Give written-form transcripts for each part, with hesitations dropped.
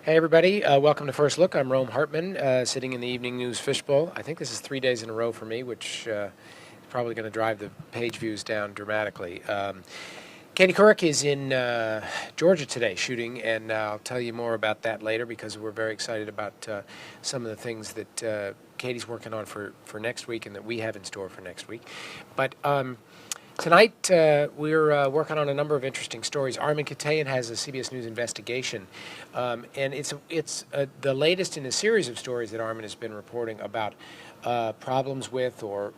Hey everybody, welcome to First Look. I'm Rome Hartman, sitting in the Evening News fishbowl. I think this is 3 days in a row for me, which is probably going to drive the page views down dramatically. Katie Couric is in Georgia today shooting, and I'll tell you more about that later because we're very excited about some of the things that Katie's working on for next week and that we have in store for next week. But tonight, we're working on a number of interesting stories. Armin Katayan has a CBS News investigation, and it's the latest in a series of stories that Armin has been reporting about problems with or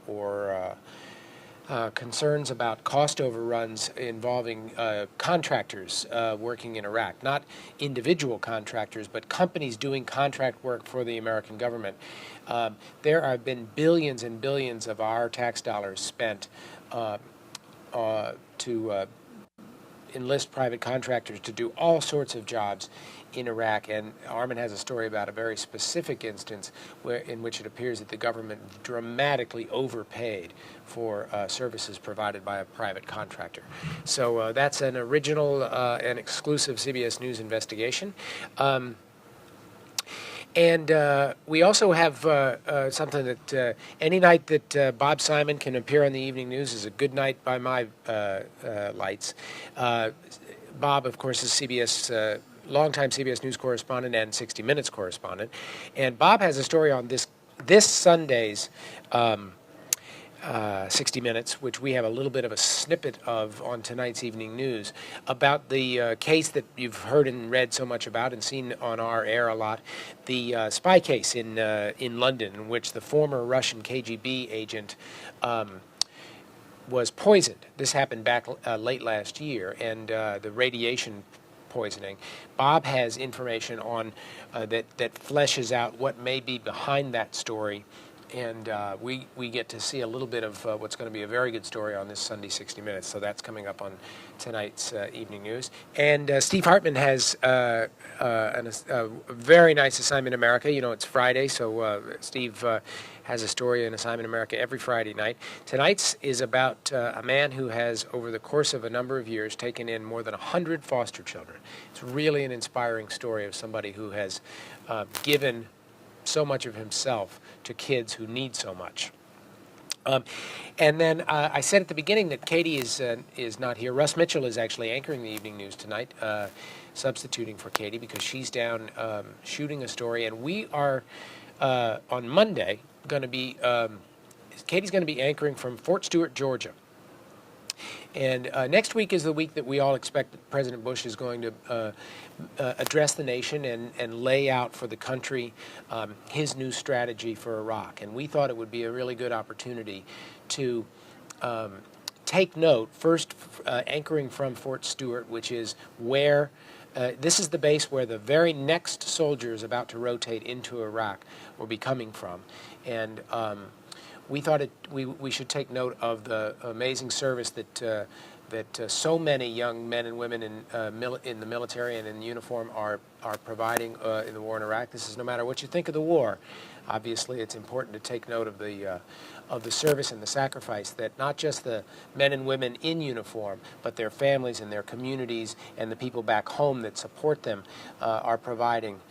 concerns about cost overruns involving contractors working in Iraq. Not individual contractors, but companies doing contract work for the American government. There have been billions and billions of our tax dollars spent to enlist private contractors to do all sorts of jobs in Iraq, and Armin has a story about a very specific instance in which it appears that the government dramatically overpaid for services provided by a private contractor. So that's an original and exclusive CBS News investigation. And we also have something that any night that Bob Simon can appear on the Evening News is a good night by my lights. Bob, of course, is CBS, longtime CBS News correspondent and 60 Minutes correspondent. And Bob has a story on this Sunday's 60 Minutes, which we have a little bit of a snippet of on tonight's Evening News, about the case that you've heard and read so much about and seen on our air a lot, the spy case in London, in which the former Russian KGB agent was poisoned. This happened back late last year, and the radiation poisoning. Bob has information on that fleshes out what may be behind that story. And we get to see a little bit of what's going to be a very good story on this Sunday 60 Minutes. So that's coming up on tonight's Evening News. And Steve Hartman has a very nice assignment in America. You know, it's Friday, so Steve has a story in Assignment America every Friday night. Tonight's is about a man who has, over the course of a number of years, taken in more than 100 foster children. It's really an inspiring story of somebody who has given so much of himself to kids who need so much. And then I said at the beginning that Katie is not here. Russ Mitchell is actually anchoring the Evening News tonight, substituting for Katie because she's down shooting a story. And we are, on Monday, going to be, Katie's going to be anchoring from Fort Stewart, Georgia. And next week is the week that we all expect that President Bush is going to address the nation and lay out for the country his new strategy for Iraq. And we thought it would be a really good opportunity to take note, first anchoring from Fort Stewart, which is where this is the base where the very next soldiers about to rotate into Iraq will be coming from. And we thought we should take note of the amazing service that so many young men and women in the military and in uniform are providing in the war in Iraq. This is no matter what you think of the war. Obviously, it's important to take note of the service and the sacrifice that not just the men and women in uniform, but their families and their communities and the people back home that support them are providing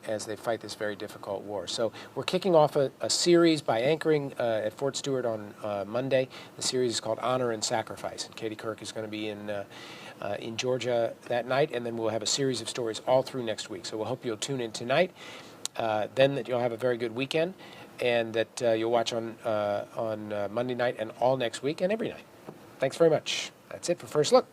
as they fight this very difficult war. So we're kicking off a series by anchoring at Fort Stewart on Monday. The series is called Honor and Sacrifice, and Katie Couric is going to be in Georgia that night, and then we'll have a series of stories all through next week. So we'll hope you'll tune in tonight, then that you'll have a very good weekend, and that you'll watch on Monday night and all next week and every night. Thanks very much. That's it for First Look.